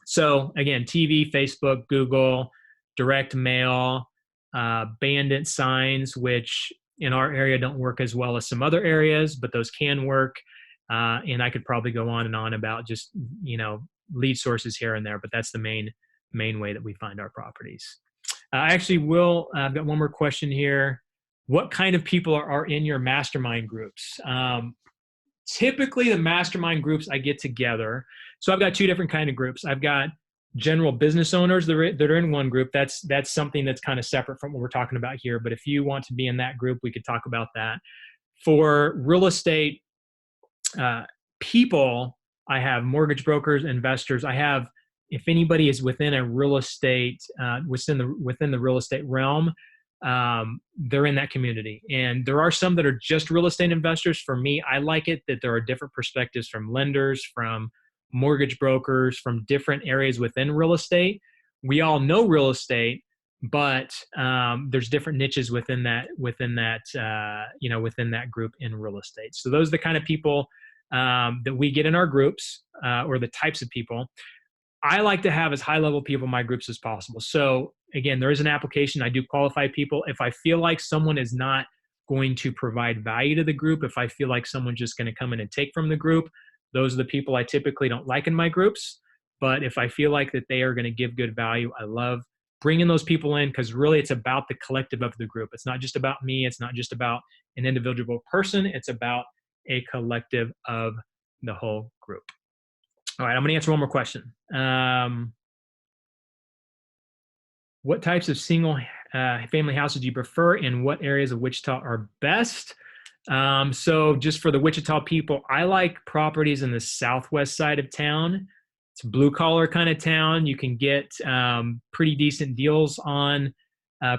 So again, TV, Facebook, Google, direct mail, bandit signs, which in our area don't work as well as some other areas, but those can work. And I could probably go on and on about just, lead sources here and there, but that's the main way that we find our properties. I actually will, I've got one more question here. What kind of people are in your mastermind groups? Typically the mastermind groups I get together. So I've got two different kind of groups. I've got general business owners that are in one group. That's something that's kind of separate from what we're talking about here. But if you want to be in that group, we could talk about that. For real estate people, I have mortgage brokers, investors. I have, if anybody is within a real estate, within the real estate realm, they're in that community. And there are some that are just real estate investors. For me, I like it that there are different perspectives from lenders, from mortgage brokers, from different areas within real estate. We all know real estate, but there's different niches within that within that group in real estate. So those are the kind of people that we get in our groups, or the types of people. I like to have as high level people in my groups as possible. So again, there is an application. I do qualify people. If I feel like someone is not going to provide value to the group, if I feel like someone's just going to come in and take from the group, those are the people I typically don't like in my groups. But if I feel like that they are going to give good value, I love bringing those people in, because really it's about the collective of the group. It's not just about me. It's not just about an individual person. It's about a collective of the whole group. All right, I'm going to answer one more question. What types of single family houses do you prefer, and what areas of Wichita are best? So just for the Wichita people, I like properties in the southwest side of town. It's a blue collar kind of town. You can get pretty decent deals on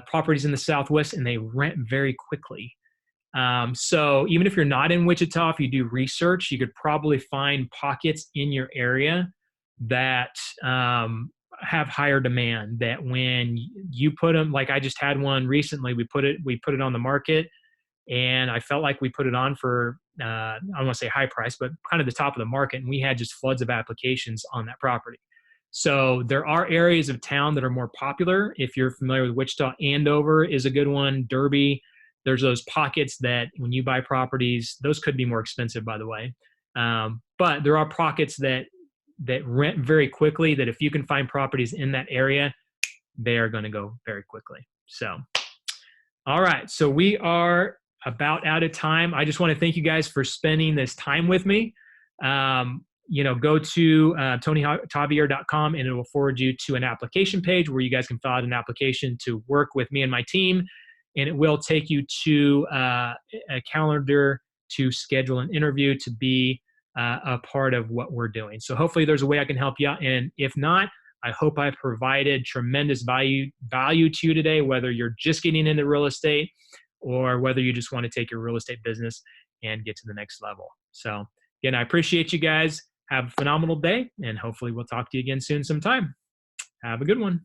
properties in the southwest, and they rent very quickly. So even if you're not in Wichita, if you do research, you could probably find pockets in your area that have higher demand, that when you put them, like I just had one recently, we put it on the market, and I felt like we put it on for, I don't want to say high price, but kind of the top of the market. And we had just floods of applications on that property. So there are areas of town that are more popular. If you're familiar with Wichita, Andover is a good one. Derby. There's those pockets that when you buy properties, those could be more expensive, by the way. But there are pockets that rent very quickly, that if you can find properties in that area, they are going to go very quickly. So, all right. So we are about out of time. I just want to thank you guys for spending this time with me. Go to TonyJavier.com, and it will forward you to an application page where you guys can fill out an application to work with me and my team. And it will take you to a calendar to schedule an interview to be a part of what we're doing. So hopefully there's a way I can help you out. And if not, I hope I provided tremendous value to you today, whether you're just getting into real estate or whether you just want to take your real estate business and get to the next level. So again, I appreciate you guys. Have a phenomenal day, and hopefully we'll talk to you again soon sometime. Have a good one.